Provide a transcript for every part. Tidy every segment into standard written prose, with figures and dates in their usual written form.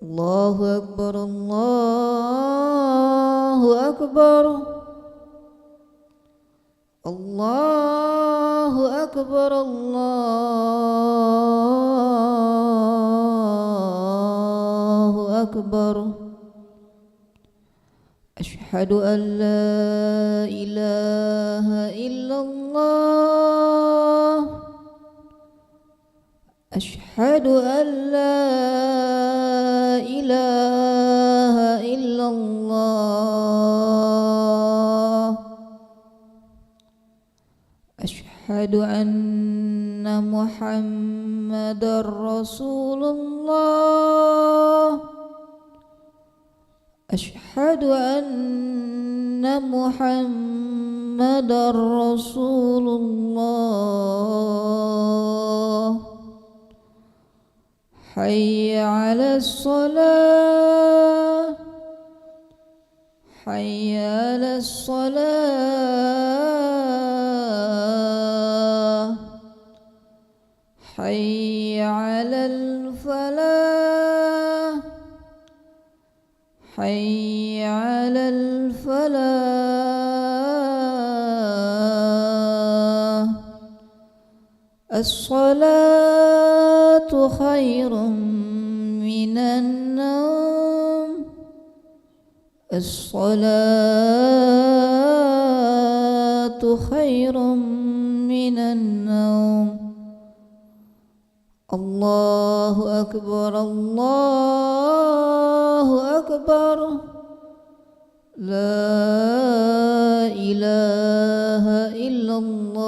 الله أكبر الله أكبر الله أكبر الله أكبر أشهد أن لا إله إلا الله أشهد أن لا إله إلا الله أشهد أن محمدا رسول الله أشهد أن محمدا رسول الله حي على الصلاة حي على الصلاة حي على الفلاح حي على الفلاح الصلاة خير من النوم الصلاة خير من النوم الله أكبر الله أكبر لا إله إلا الله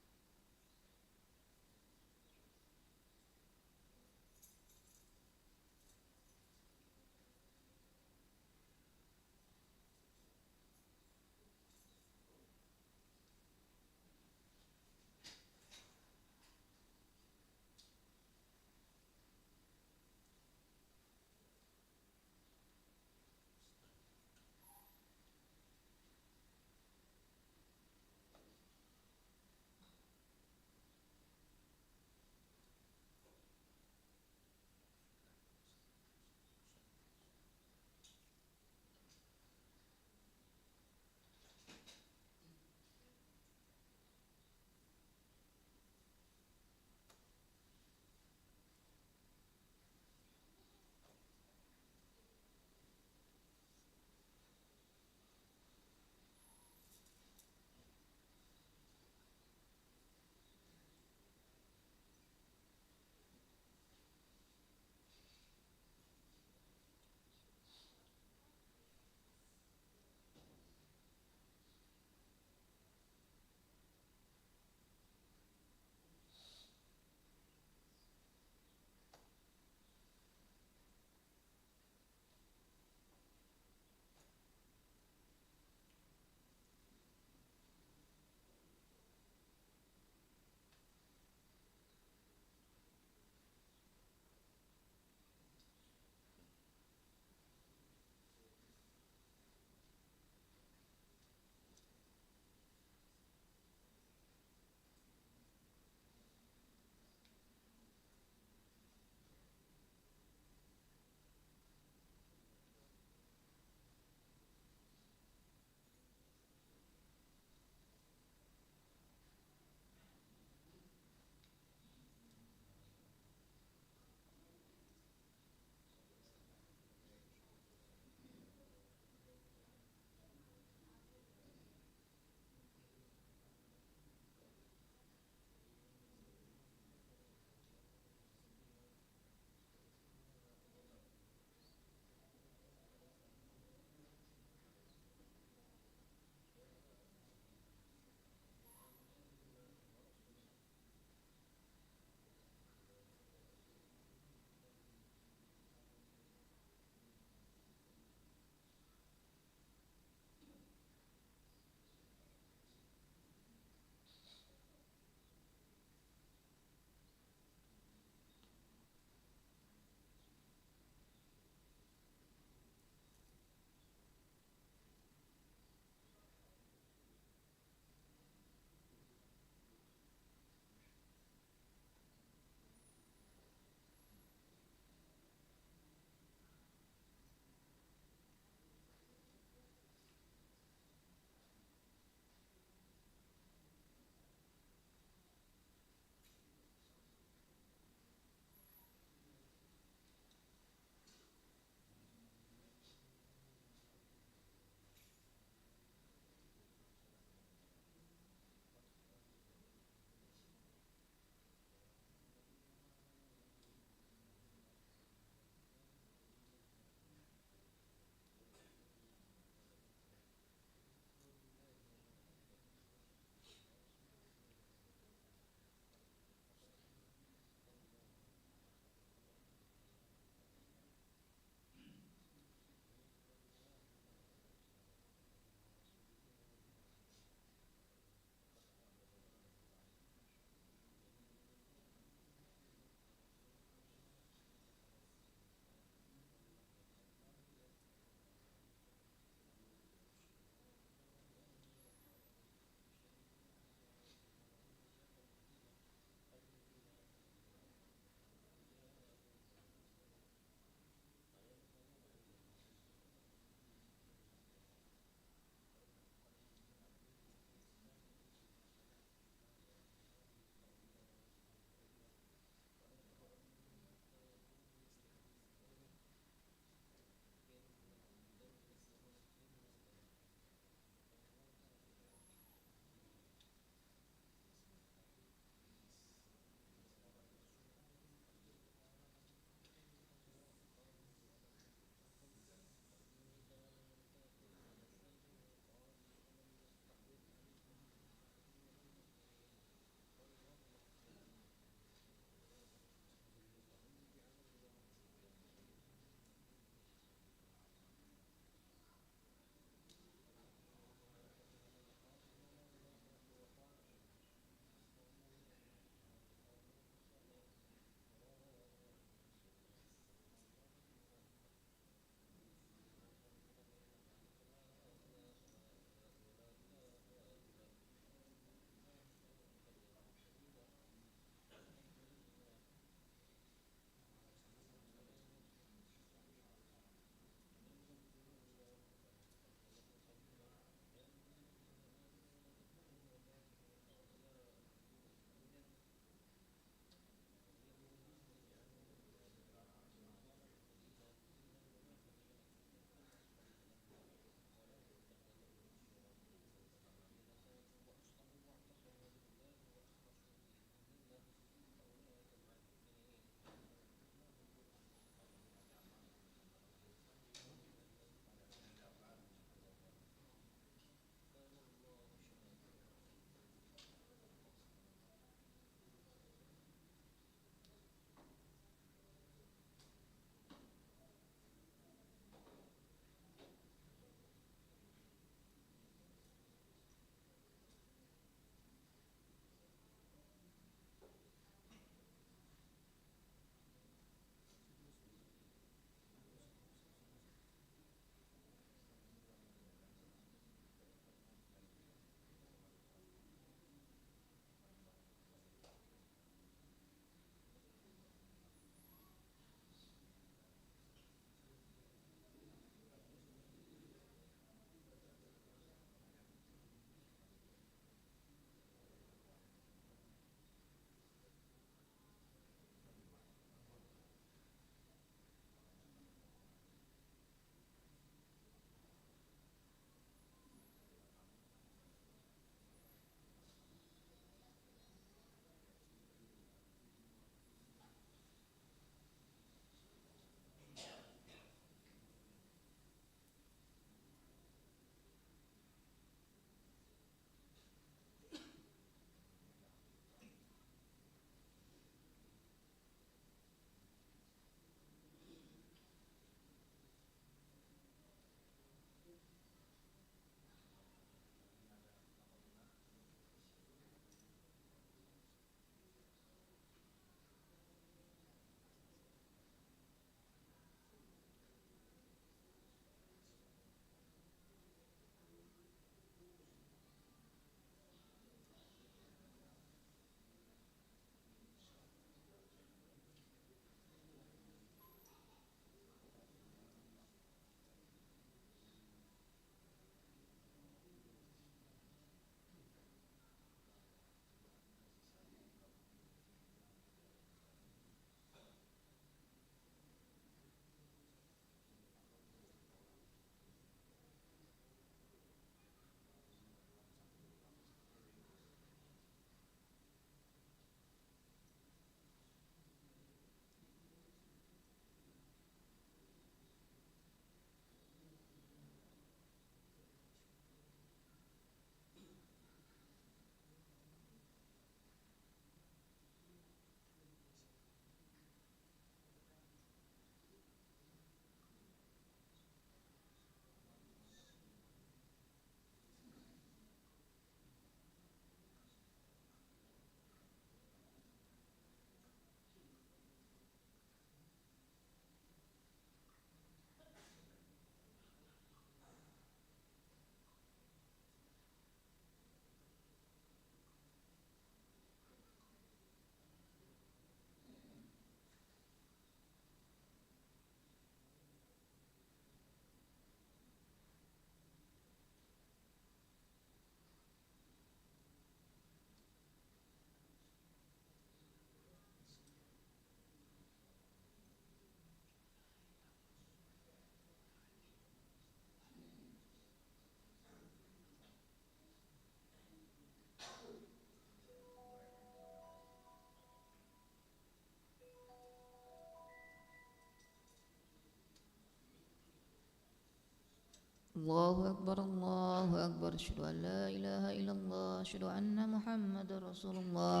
الله أكبر الله أكبر أشهد أن لا إله إلا الله أشهد أن محمد رسول الله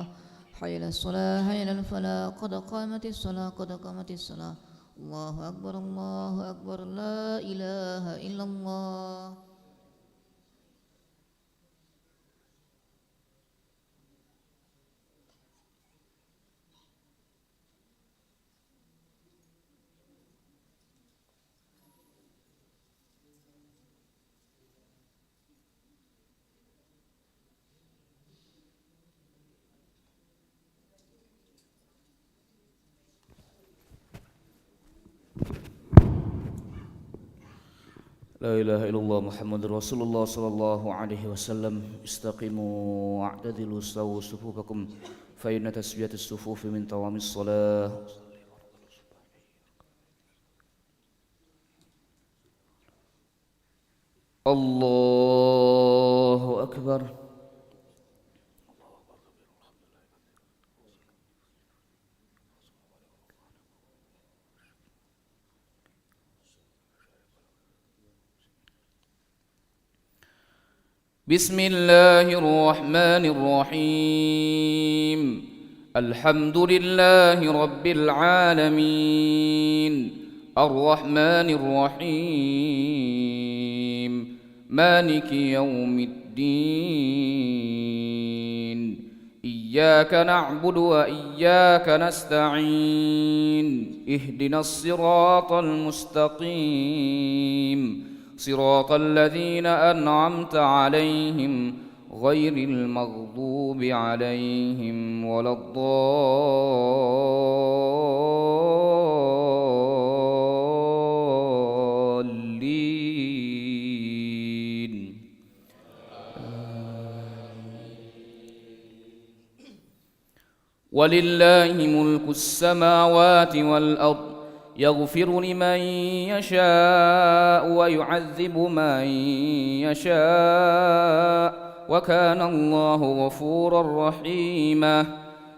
حي على الصلاة حي على الفلاح قد قامت الصلاة قد قامت الصلاة الله أكبر لا إله إلا الله. لا إله إلا الله محمد رسول الله صلى الله عليه وسلم. استقيموا واعتدلوا استووا صفوفكم فإن تسوية الصفوف من تمام الصلاة. الله أكبر. بسم الله الرحمن الرحيم. الحمد لله رب العالمين الرحمن الرحيم مالك يوم الدين إياك نعبد وإياك نستعين اهدنا الصراط المستقيم صراط الذين أنعمت عليهم غير المغضوب عليهم ولا الضالين. ولله ملك السماوات والأرض يغفر لمن يشاء ويعذب من يشاء وكان الله غفورا رحيما.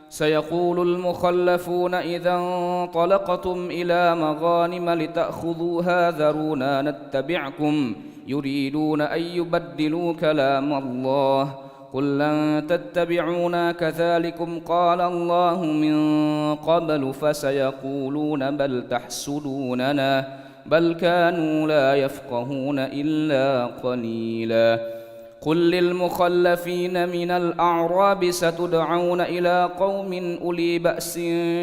سيقول المخلفون إذا انطلقتم إلى مغانم لتأخذوها ذرونا نتبعكم يريدون أن يبدلوا كلام الله قل لن تتبعونا كذلكم قال الله من قبل فسيقولون بل تحسدوننا بل كانوا لا يفقهون إلا قليلا. قل للمخلفين من الأعراب ستدعون إلى قوم أولي بأس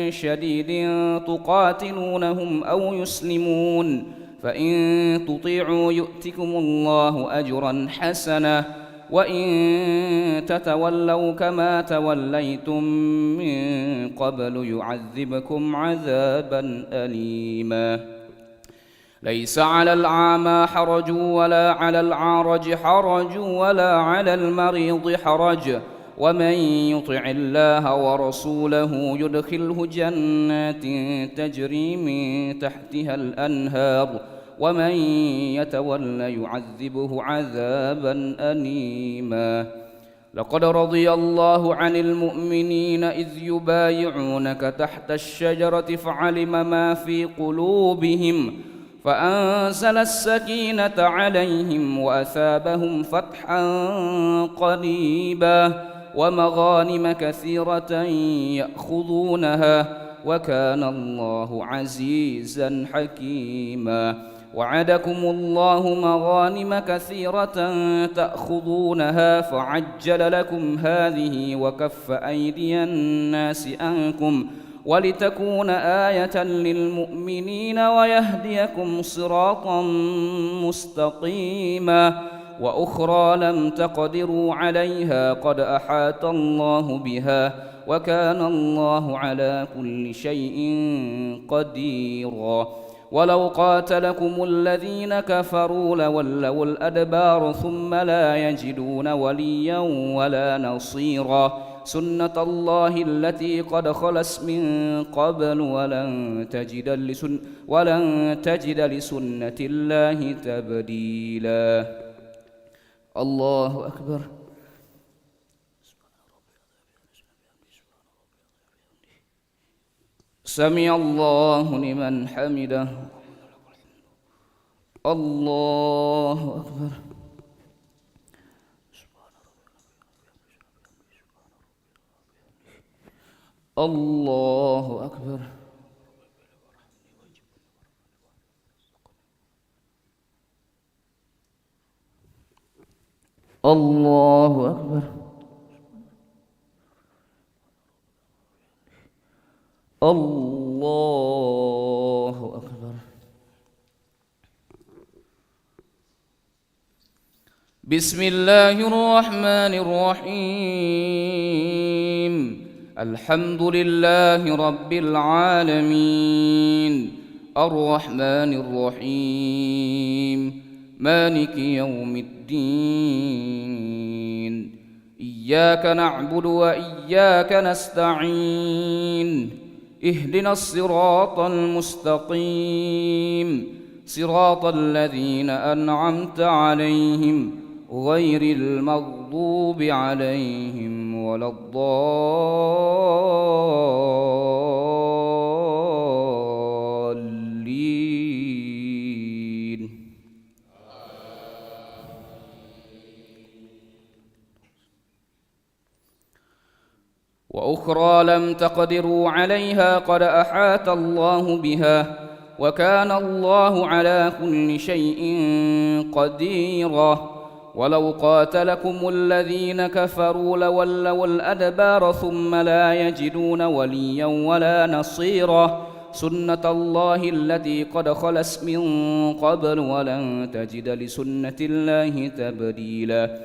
شديد تقاتلونهم أو يسلمون فإن تطيعوا يؤتكم الله أجرا حسنا وإن تتولوا كما توليتم من قبل يعذبكم عذابا أليما. ليس على الأعمى حرج ولا على الأعرج حرج ولا على المريض حرج ومن يطع الله ورسوله يدخله جنات تجري من تحتها الأنهار ومن يتولى يعذبه عذابا أليما. لقد رضي الله عن المؤمنين إذ يبايعونك تحت الشجرة فعلم ما في قلوبهم فأنزل السكينة عليهم وأثابهم فتحا قريبا ومغانم كثيرة يأخذونها وكان الله عزيزا حكيما. وعدكم الله مغانم كثيرة تأخذونها فعجل لكم هذه وكف أيدي الناس عنكم ولتكون آية للمؤمنين ويهديكم صراطا مستقيما. وأخرى لم تقدروا عليها قد أحاط الله بها وكان الله على كل شيء قديرا. ولو قاتلكم الذين كفروا لولوا الأدبار ثم لا يجدون وليا ولا نصيرا. سنة الله التي قد خلت من قبل ولن تجد لسنة الله تبديلا. الله أكبر. سمع الله لمن حمده الله أكبر. الله أكبر. الله أكبر. الله أكبر. بسم الله الرحمن الرحيم. الحمد لله رب العالمين الرحمن الرحيم مالك يوم الدين إياك نعبد وإياك نستعين اهدنا الصراط المستقيم صراط الذين أنعمت عليهم غير المغضوب عليهم ولا الضالين. وأخرى لم تقدروا عليها قد أحاط الله بها وكان الله على كل شيء قديرا. ولو قاتلكم الذين كفروا لولوا الأدبار ثم لا يجدون وليا ولا نصيرا. سنة الله التي قد خلت من قبل ولن تجد لسنة الله تبديلا.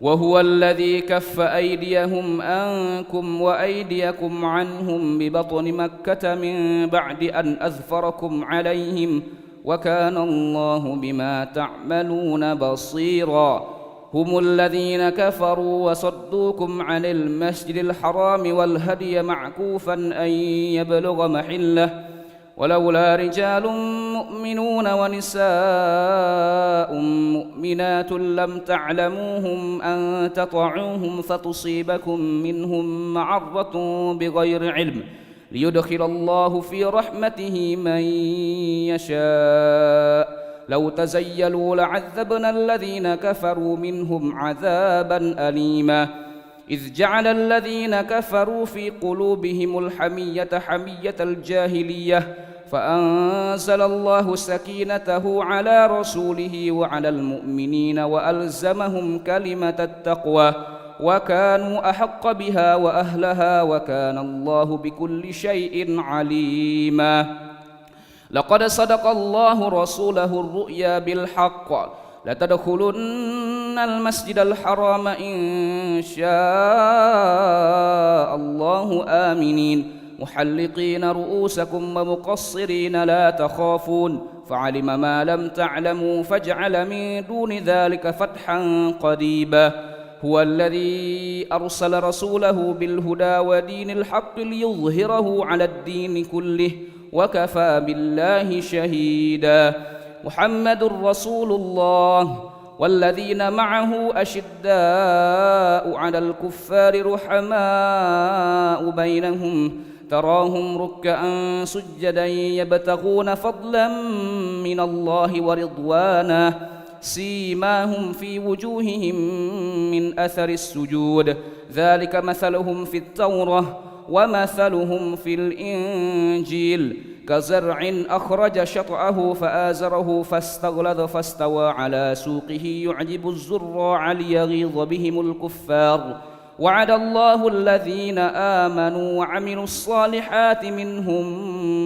وهو الذي كف أيديهم عنكم وأيديكم عنهم ببطن مكة من بعد أن أظفركم عليهم وكان الله بما تعملون بصيرا. هم الذين كفروا وصدوكم عن المسجد الحرام والهدي معكوفا أن يبلغ محله ولولا رجال مؤمنون ونساء مؤمنات لم تعلموهم أن تطعوهم فتصيبكم منهم معرة بغير علم ليدخل الله في رحمته من يشاء. لو تزيلوا لعذبنا الذين كفروا منهم عذابا أليما. إذ جعل الذين كفروا في قلوبهم الحمية حمية الجاهلية فأنزل الله سكينته على رسوله وعلى المؤمنين وألزمهم كلمة التقوى وكانوا أحق بها وأهلها وكان الله بكل شيء عليما. لقد صدق الله رسوله الرؤيا بالحق لتدخلن المسجد الحرام إن شاء الله آمنين محلقين رؤوسكم ومقصرين لا تخافون فعلم ما لم تعلموا فاجعل من دون ذلك فتحا قريبا. هو الذي أرسل رسوله بالهدى ودين الحق ليظهره على الدين كله وكفى بالله شهيدا. محمد رسول الله والذين معه أشداء على الكفار رحماء بينهم تراهم ركعا سجدا يبتغون فضلا من الله ورضوانا سيماهم في وجوههم من أثر السجود ذلك مثلهم في التوراة ومثلهم في الإنجيل كزرع أخرج شطأه فآزره فاستغلظ فاستوى على سوقه يعجب الزراع ليغيظ بهم الكفار. وعد الله الذين آمنوا وعملوا الصالحات منهم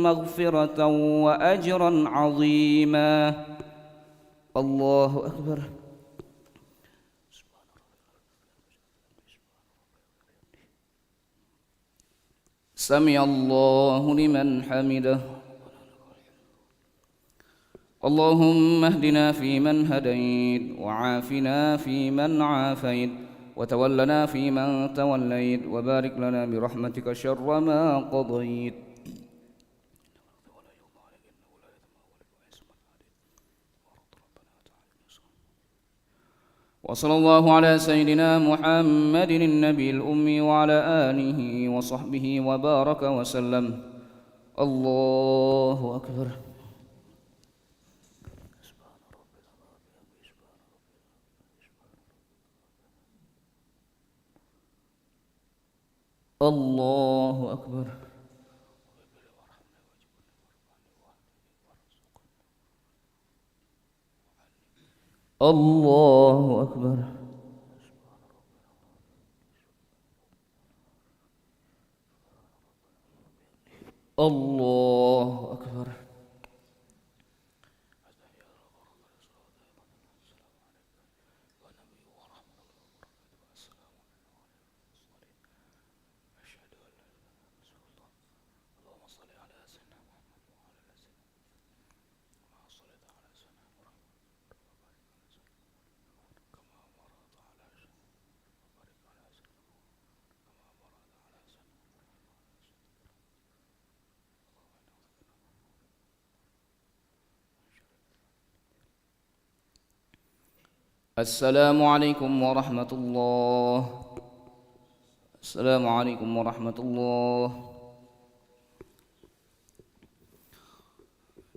مغفرة وأجرا عظيما. الله أكبر. سمع الله لمن حمده. اللهم اهدنا فيمن هديت وعافنا فيمن عافيت وتولنا فيمن توليت وبارك لنا برحمتك شر ما قضيت. وصلى الله على سيدنا محمد النبي الأمي وعلى آله وصحبه وبارك وسلم. الله أكبر. سبحان ربي. الله أكبر الله أكبر الله أكبر السلام عليكم ورحمة الله السلام عليكم ورحمة الله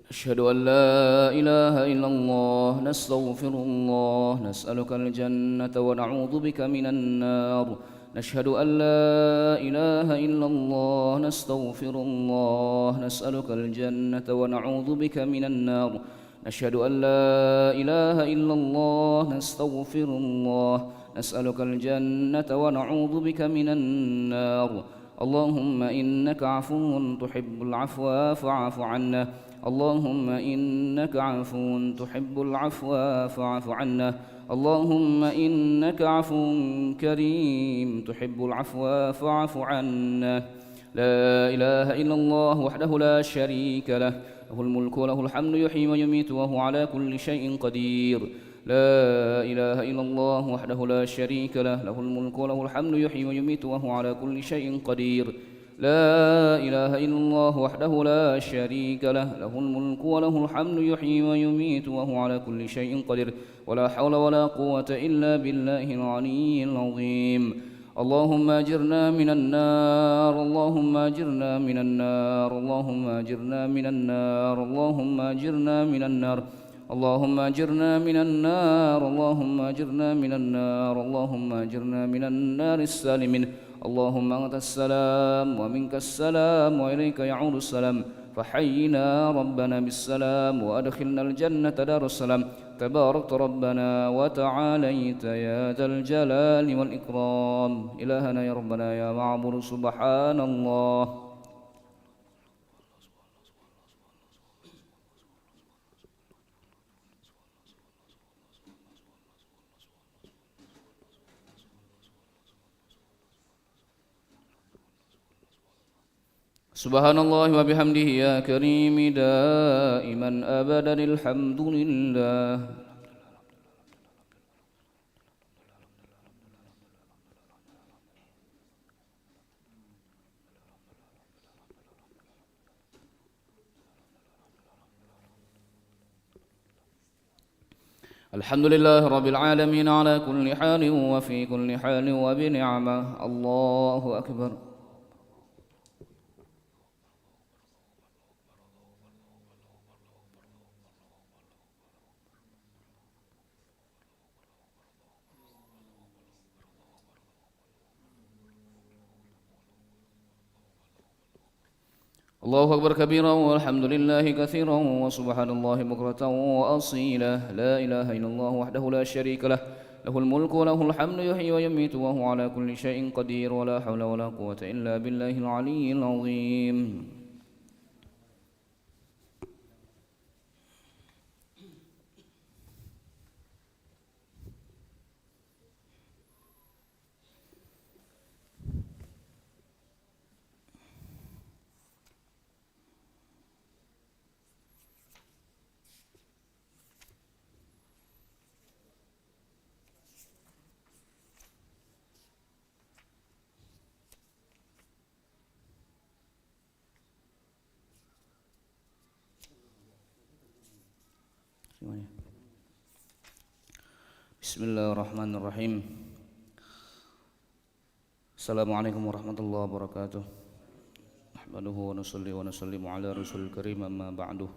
أشهد أن لا إله إلا الله نستغفر الله نسألك الجنة ونعوذ بك من النار نشهد أن لا إله إلا الله نستغفر الله نسألك الجنة ونعوذ بك من النار نشهد أن لا إله إلا الله نستغفر الله نسألك الجنة ونعوذ بك من النار اللهم إنك عفو تحب العفو فاعف عنا اللهم إنك عفو تحب العفو فاعف عنا اللهم إنك عفو كريم تحب العفو فاعف عنا لا إله إلا الله وحده لا شريك له له الملك وله الحمد يحيي ويميت وهو على كل شيء قدير لا إله إلا الله وحده لا شريك له له الملك وله الحمد يحيي ويميت وهو على كل شيء قدير لا إله إلا الله وحده لا شريك له له الملك وله الحمد يحيي ويميت وهو على كل شيء قدير ولا حول ولا قوة إلا بالله العلي العظيم اللهم أجرنا من النار اللهم أجرنا من النار اللهم أجرنا من النار اللهم أجرنا من النار اللهم أجرنا من النار اللهم أجرنا من النار اللهم أجرنا من النار السالمين اللهم أنت السلام ومنك السلام وإليك يعود السلام فحينا ربنا بالسلام وأدخلنا الجنة دار السلام تباركت ربنا وتعاليت يا ذا الجلال والإكرام إلهنا يا ربنا يا معبود سبحان الله سبحان الله وبحمده يا كريم دائما أبدا الحمد لله الحمد لله رب العالمين على كل حال وفي كل حال وبنعمة الله أكبر الله أكبر كبيرا والحمد لله كثيرا وسبحان الله بكرة وأصيلا لا إله إلا الله وحده لا شريك له له الملك وله الحمد يحيي ويميت وهو على كل شيء قدير ولا حول ولا قوة إلا بالله العلي العظيم Bismillahirrahmanirrahim. Assalamualaikum warahmatullahi wabarakatuh. Nahmaduhu wa nusalli wa nusallimu ala rasulil karim amma ba'du.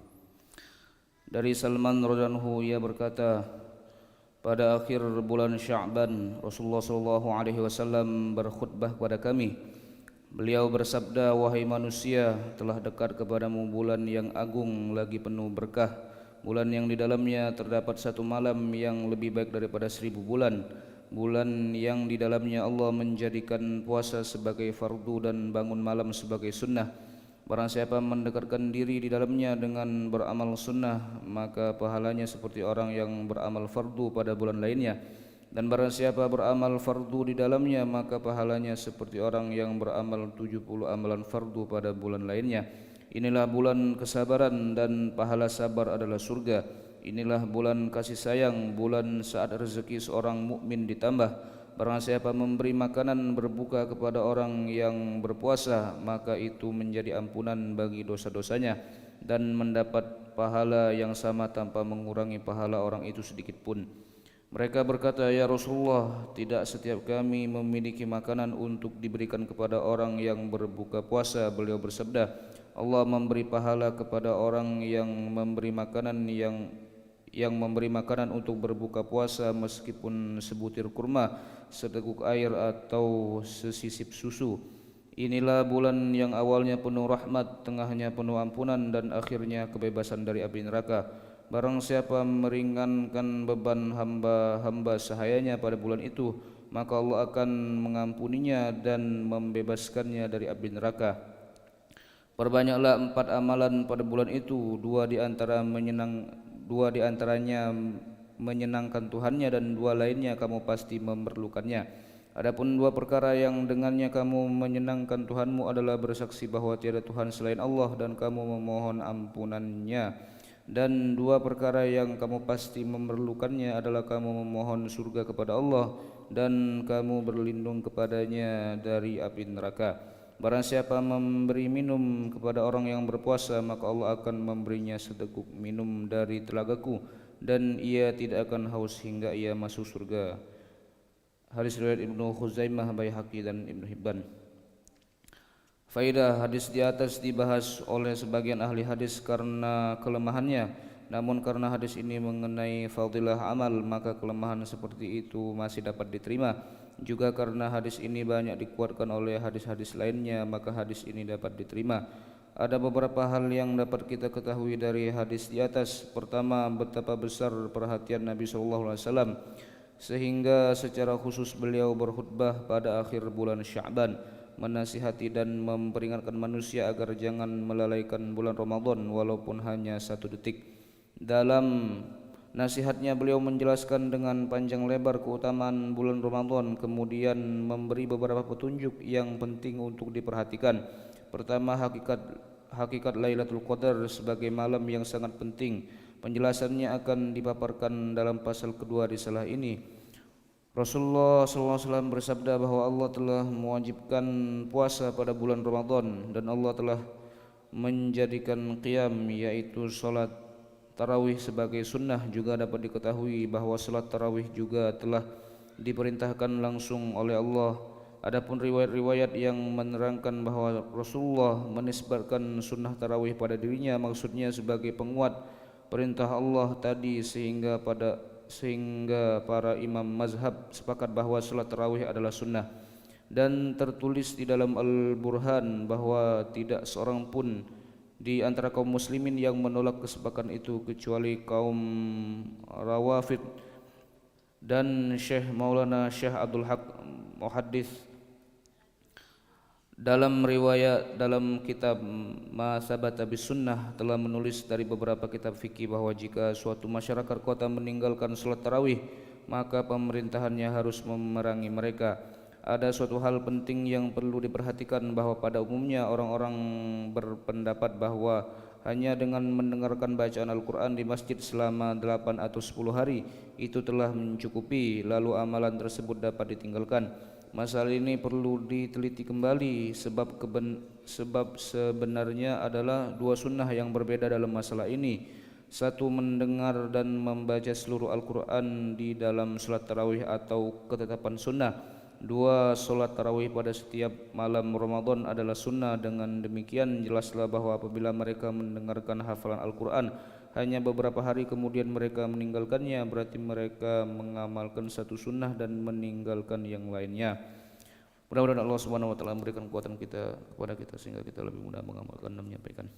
Dari Salman radhiyallahu ia berkata, pada akhir bulan Sya'ban Rasulullah sallallahu alaihi wasallam berkhutbah kepada kami. Beliau bersabda, wahai manusia, telah dekat kepadamu bulan yang agung lagi penuh berkah, bulan yang di dalamnya terdapat satu malam yang lebih baik daripada 1000 bulan, bulan yang di dalamnya Allah menjadikan puasa sebagai fardu dan bangun malam sebagai sunnah. Barang siapa mendekatkan diri di dalamnya dengan beramal sunnah, maka pahalanya seperti orang yang beramal fardu pada bulan lainnya. Dan barang siapa beramal fardu di dalamnya, maka pahalanya seperti orang yang beramal 70 amalan fardu pada bulan lainnya. Inilah bulan kesabaran dan pahala sabar adalah surga. Inilah bulan kasih sayang, bulan saat rezeki seorang mukmin ditambah. Barang siapa memberi makanan berbuka kepada orang yang berpuasa, maka itu menjadi ampunan bagi dosa-dosanya dan mendapat pahala yang sama tanpa mengurangi pahala orang itu sedikit pun. Mereka berkata, ya Rasulullah, tidak setiap kami memiliki makanan untuk diberikan kepada orang yang berbuka puasa. Beliau bersabda, Allah memberi pahala kepada orang yang memberi makanan memberi makanan untuk berbuka puasa meskipun sebutir kurma, seteguk air atau sesisip susu. Inilah bulan yang awalnya penuh rahmat, tengahnya penuh ampunan, dan akhirnya kebebasan dari api neraka. Barang siapa meringankan beban hamba-hamba sahayanya pada bulan itu, maka Allah akan mengampuninya dan membebaskannya dari api neraka. Perbanyaklah 4 amalan pada bulan itu, dua di antaranya menyenangkan Tuhannya dan 2 lainnya kamu pasti memerlukannya. Adapun 2 perkara yang dengannya kamu menyenangkan Tuhanmu adalah bersaksi bahwa tiada Tuhan selain Allah dan kamu memohon ampunannya. Dan 2 perkara yang kamu pasti memerlukannya adalah kamu memohon surga kepada Allah dan kamu berlindung kepadanya dari api neraka. Barang siapa memberi minum kepada orang yang berpuasa, maka Allah akan memberinya seteguk minum dari telagaku dan ia tidak akan haus hingga ia masuk surga. Hadis riwayat Ibnu Khuzaimah, Baihaqi dan Ibnu Hibban. Faedah, hadis di atas dibahas oleh sebagian ahli hadis karena kelemahannya. Namun karena hadis ini mengenai fadilah amal, maka kelemahan seperti itu masih dapat diterima. Juga karena hadis ini banyak dikuatkan oleh hadis-hadis lainnya, maka hadis ini dapat diterima. Ada beberapa hal yang dapat kita ketahui dari hadis di atas. Pertama, betapa besar perhatian Nabi SAW, sehingga secara khusus beliau berkhutbah pada akhir bulan Sya'ban, menasihati dan memperingatkan manusia agar jangan melalaikan bulan Ramadan walaupun hanya 1 detik. Dalam nasihatnya beliau menjelaskan dengan panjang lebar keutamaan bulan Ramadan, kemudian memberi beberapa petunjuk yang penting untuk diperhatikan. Pertama, hakikat Lailatul Qadar sebagai malam yang sangat penting. Penjelasannya akan dipaparkan dalam pasal kedua risalah ini. Rasulullah SAW bersabda bahwa Allah telah mewajibkan puasa pada bulan Ramadan dan Allah telah menjadikan qiyam, yaitu salat tarawih, sebagai sunnah. Juga dapat diketahui bahwa salat tarawih juga telah diperintahkan langsung oleh Allah. Adapun riwayat-riwayat yang menerangkan bahwa Rasulullah menisbatkan sunnah tarawih pada dirinya, maksudnya sebagai penguat perintah Allah tadi, sehingga para imam mazhab sepakat bahwa salat tarawih adalah sunnah. Dan tertulis di dalam Al-Burhan bahwa tidak seorang pun di antara kaum muslimin yang menolak kesepakatan itu kecuali kaum Rawafid dan Syekh Maulana Syekh Abdul Haq Muhaddis. Dalam kitab Ma Sabata bis Sunnah telah menulis dari beberapa kitab fikih bahwa jika suatu masyarakat kota meninggalkan salat tarawih, maka pemerintahannya harus memerangi mereka. Ada suatu hal penting yang perlu diperhatikan, bahwa pada umumnya orang-orang berpendapat bahwa hanya dengan mendengarkan bacaan Al-Quran di masjid selama 8 atau 10 hari itu telah mencukupi, lalu amalan tersebut dapat ditinggalkan. Masalah ini perlu diteliti kembali sebab sebenarnya adalah 2 sunnah yang berbeda dalam masalah ini. Satu, mendengar dan membaca seluruh Al-Quran di dalam salat tarawih atau ketetapan sunnah. 2, salat tarawih pada setiap malam Ramadan adalah sunnah. Dengan demikian jelaslah bahwa apabila mereka mendengarkan hafalan Al-Quran hanya beberapa hari kemudian mereka meninggalkannya, berarti mereka mengamalkan satu sunnah dan meninggalkan yang lainnya. Mudah-mudahan Allah Subhanahu wa taala memberikan kekuatan kepada kita sehingga kita lebih mudah mengamalkan dan menyampaikan.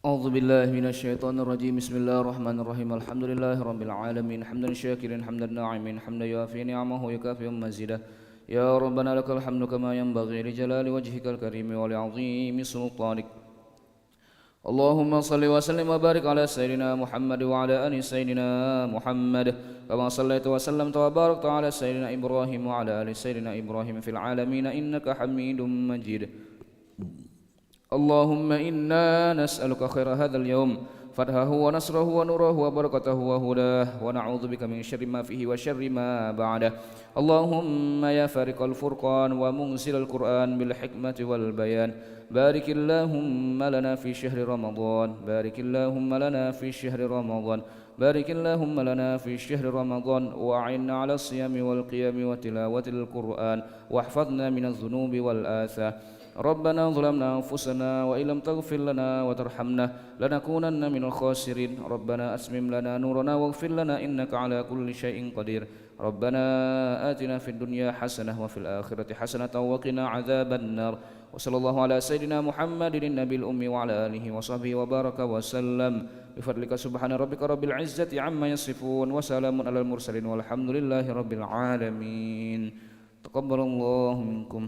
A'udzu billahi minasyaitonir rajim. Bismillahirrahmanirrahim. Alhamdulillahirabbil alamin. Hamdan syakirin, hamdan na'imin, hamdan yafi ni'amahu yukafi mazidah. Ya Rabbana lakal hamdu kama yanbaghi li jalali wajhikal karim wa li 'azimi sultanik. Allahumma salli wa sallim wa barik ala sayyidina Muhammad wa ala ali sayyidina Muhammad kama sallaita wa sallamta wa barakta ala sayyidina Ibrahim wa ala ali sayyidina Ibrahim fil alamin innaka Hamidum Majid. Allahumma inna nas'aluka khaira hadzal yawm fathahu wa nasrahu wa nurahu wa barakatahu wa hudah wa na'udzu bika min syarri ma fihi wa syarri ma ba'dah. Allahumma ya fariqal furqan wa munzilal Qur'an bil hikmati wal bayan بارك اللهم لنا في شهر رمضان بارك اللهم لنا في شهر رمضان بارك اللهم لنا في شهر رمضان وأعنا على الصيام والقيام وتلاوة القرآن واحفظنا من الذنوب والآثام ربنا ظلمنا أنفسنا وإن لم تغفر لنا وترحمنا لنكونن من الخاسرين ربنا أتمم لنا نورنا واغفر لنا إنك على كل شيء قدير ربنا آتنا في الدنيا حسنة وفي الآخرة حسنة وقنا عذاب النار وصلى الله على سيدنا محمد النبي الأمي وعلى آله وصحبه وبارك وسلم بفضلك سبحان ربك رب العزة عما يصفون وسلام على المرسلين والحمد لله رب العالمين تقبل الله منكم.